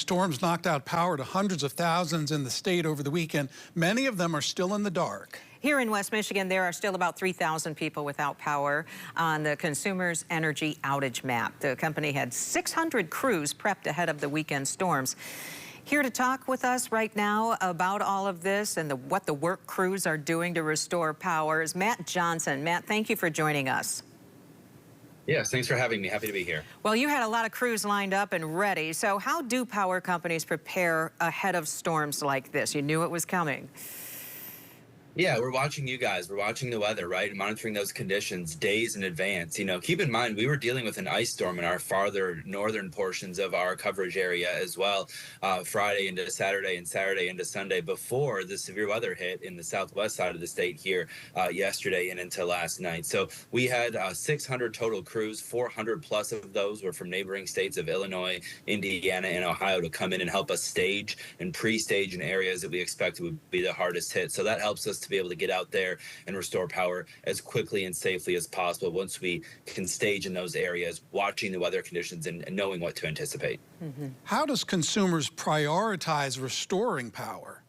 Storms knocked out power to hundreds of thousands in the state over the weekend. Many of them are still in the dark. Here in West Michigan, there are still about 3,000 people without power on the Consumers Energy outage map. The company had 600 crews prepped ahead of the weekend storms. Here to talk with us right now about all of this and what the work crews are doing to restore power is Matt Johnson. Matt, thank you for joining us. Yes, thanks for having me. Happy to be here. Well, you had a lot of crews lined up and ready. So how do power companies prepare ahead of storms like this? You knew it was coming. Yeah, we're watching you guys. We're watching the weather, right? Monitoring those conditions days in advance. You know, keep in mind, we were dealing with an ice storm in our farther northern portions of our coverage area as well, Friday into Saturday and Saturday into Sunday before the severe weather hit in the southwest side of the state here yesterday and into last night. So we had 600 total crews. 400 plus of those were from neighboring states of Illinois, Indiana, and Ohio to come in and help us stage and pre-stage in areas that we expect would be the hardest hit. So that helps us to be able to get out there and restore power as quickly and safely as possible once we can stage in those areas, watching the weather conditions and knowing what to anticipate. How does consumers prioritize restoring power?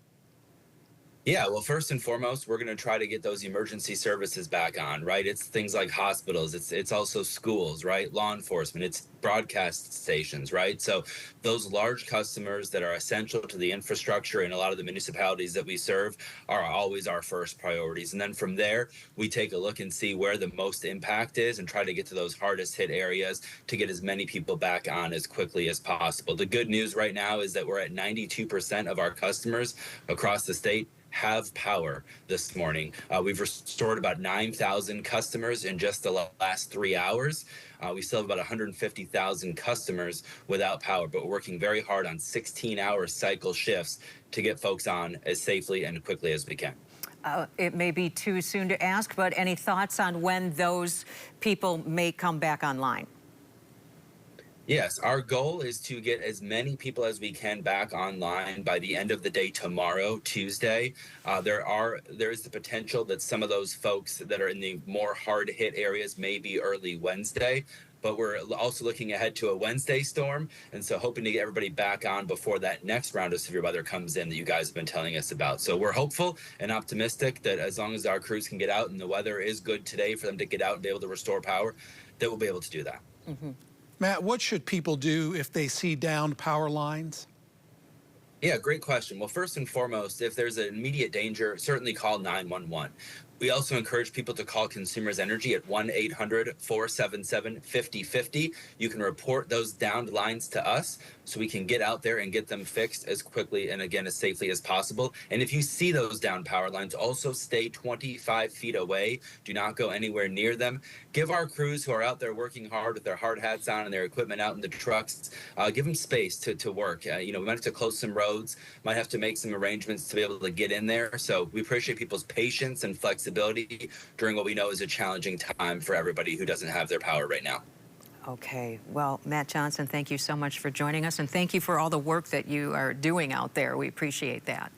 Yeah, well, first and foremost, we're going to try to get those emergency services back on, right? It's things like hospitals. It's also schools, right? Law enforcement. It's broadcast stations, right? So those large customers that are essential to the infrastructure in a lot of the municipalities that we serve are always our first priorities. And then from there, we take a look and see where the most impact is and try to get to those hardest hit areas to get as many people back on as quickly as possible. The good news right now is that we're at 92% of our customers across the state have power this morning. We've restored about 9,000 customers in just the last 3 hours. We still have about 150,000 customers without power, but we're working very hard on 16-hour cycle shifts to get folks on as safely and quickly as we can. It may be too soon to ask, but any thoughts on when those people may come back online? Yes, our goal is to get as many people as we can back online by the end of the day tomorrow, Tuesday. There is the potential that some of those folks that are in the more hard-hit areas may be early Wednesday, but we're also looking ahead to a Wednesday storm, and so hoping to get everybody back on before that next round of severe weather comes in that you guys have been telling us about. So we're hopeful and optimistic that as long as our crews can get out and the weather is good today for them to get out and be able to restore power, that we'll be able to do that. Matt, what should people do if they see downed power lines? Yeah, great question. Well, first and foremost, if there's an immediate danger, certainly call 911. We also encourage people to call Consumers Energy at 1-800-477-5050. You can report those downed lines to us so we can get out there and get them fixed as quickly and, again, as safely as possible. And if you see those downed power lines, also stay 25 feet away. Do not go anywhere near them. Give our crews who are out there working hard with their hard hats on and their equipment out in the trucks, give them space to work. You know, we might have to close some roads, might have to make some arrangements to be able to get in there. So we appreciate people's patience and flexibility during what we know is a challenging time for everybody who doesn't have their power right now. Okay. Well, Matt Johnson, thank you so much for joining us, and thank you for all the work that you are doing out there. We appreciate that.